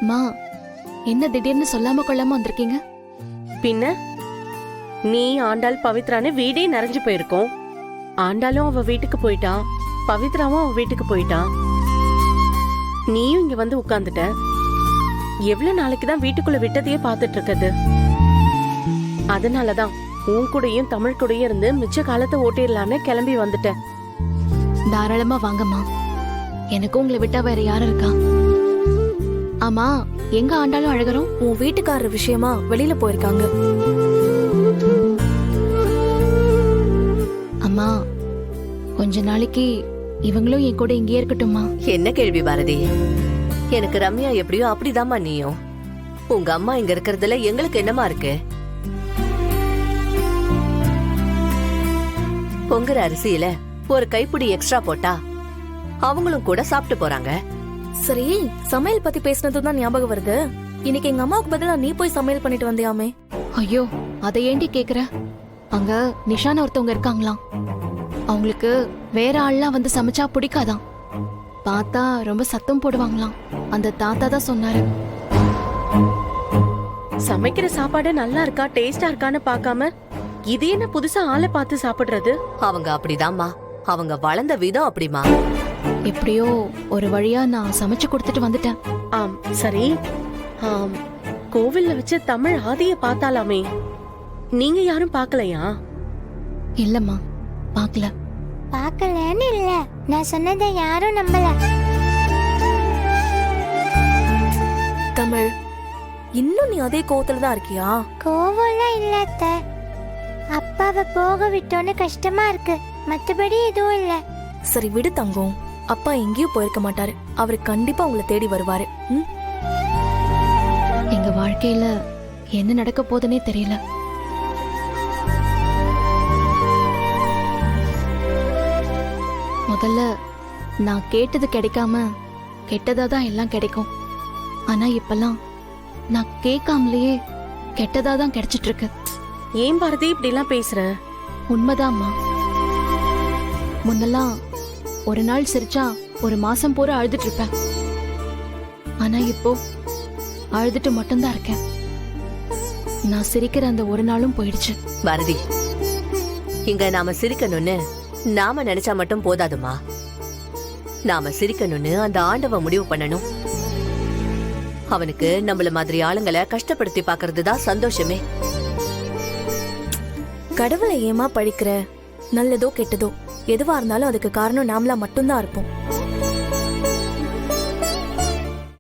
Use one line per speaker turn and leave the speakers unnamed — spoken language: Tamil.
மா, என்ன திடீர்னு சொல்லாம கொள்ளாம வந்திருக்கீங்க?
பின்ன நீ ஆண்டாள் பவித்ரான்னு வீடே நிறைஞ்சு போயிருக்கோம். ஆண்டாளும் அவ வீட்டுக்கு போயிட்டா, பவித்ராவும் அவ வீட்டுக்கு போயிட்டா. நீயும் இங்க வந்து உட்கார்ந்துட்ட. எவ்வளவு நாளைக்குதான் வீட்டுக்குள்ள விட்டதையே பாத்துட்டு இருக்குது. அதனாலதான் உன் கூடயும் தமிழ் கூடயும் இருந்து மிச்ச காலத்தை ஓட்டிடலான்னு கிளம்பி வந்துட்டேன்.
தாராளமா வாங்கம்மா, எனக்கும் உங்களை விட்டா வேற யாரும் இருக்கா? ஆமா, எங்க ஆண்டாலும் அழகரும்?
உன் வீட்டுக்காரர் விஷயமா வெளியில போயிருக்காங்க.
அம்மா, கொஞ்ச நாளைக்கு இவங்களும் என் கூட இங்கேயே இருக்கட்டும்மா.
என்ன கேள்வி பாரதி? எனக்கு ரம்யா எப்படியோ அப்படிதாம்மா நீயும். உங்க அம்மா இங்க இருக்கிறதுல எங்களுக்கு என்னமா இருக்கு? பொங்குற அரிசியில ஒரு கைப்பிடி எக்ஸ்ட்ரா போட்டா அவங்களும் கூட சாப்பிட்டு போறாங்க.
சரி, சமையல் பத்தி பேசினது தான் ஞாபகம் வருது. இன்னைக்கு எங்க அம்மாவுக்கு பதிலா நீ போய் சமையல் பண்ணிட்டு வந்தியாமே?
ஐயோ, அதை ஏண்டி கேக்குற? அங்க நிஷான ஒருத்தவங்க இருக்காங்களாம். அவங்களுக்கு வேற ஆள்லாம் வந்து சமைச்சா பிடிக்காதான். பார்த்தா ரொம்ப சத்தம் போடுவாங்களாம். அந்த தாத்தா தான் சொன்னாரு.
சமைக்கிற சாப்பாடு நல்லா இருக்கா, டேஸ்டா இருக்கான்னு பாக்காம இது என்ன புதுசா ஆளை பார்த்து சாப்பிடுறது?
அவங்க அப்படிதாம்மா, அவங்க வளர்ந்த விதம் அப்படிமா.
எப்படியோ ஒரு வழியா நான் சமைச்சு கொடுத்துட்டு வந்துட்டேன்.
ஆம், சரி. கோவில்ல வச்சு தமிழ் ஆதிய பார்த்தாலாமே, நீங்க யாரும் பார்க்கலையா?
இல்லம்மா, பார்க்கல.
பார்க்கலன்னு இல்ல, நான் சொன்னதை யாரும் நம்பல.
தமிழ், இன்னும் நீ அதே கோவத்துல தான் இருக்கியா?
கோவம்லாம் இல்ல அத்தை. அப்பாவை போக விட்டோன்னு கஷ்டமா இருக்கு, மத்தபடி எதுவும் இல்ல.
சரி விடு தங்கம், அப்பா எங்கேயும் போயிருக்க மாட்டாரு. அவரு கண்டிப்பா உங்களை தேடி வருவாரு.
எங்க வாழ்க்கையில என்ன நடக்க போதுன்னே தெரியல. முதல்ல நான் கேட்டது கிடைக்காம கெட்டதா தான் எல்லாம் கிடைக்கும். ஆனா இப்பெல்லாம் நான் கேட்காமலேயே கெட்டதா தான் கிடைச்சிட்டு இருக்கு.
ஏன் பாரதி இப்படி எல்லாம் பேசுற?
உண்மைதான்மா. முன்னெல்லாம் ஒரு நாள் சிரிச்சா ஒரு மாசம் பூரா அழுதுட்டு இருப்பேன். ஆனா இப்போ அழுதுட்டு மட்டும்தான் இருக்கேன். நான் சிரிக்கிற அந்த ஒரு நாளும் போயிடுச்சு.
பாரதி, இங்க நாம சிரிக்கணும்னு நாம நினைச்சா மட்டும் போதாதுமா. நாம சிரிக்கணும்னு அந்த ஆண்டவன் முடிவு பண்ணணும். அவனுக்கு நம்மள மாதிரி ஆளுங்களை கஷ்டப்படுத்தி பாக்குறது தான் சந்தோஷமே.
கடவுளை ஏமா படிக்கிற? நல்லதோ கெட்டதோ எதுவா இருந்தாலும் அதுக்கு காரணம் நாமளா மட்டும்தான் இருப்போம்.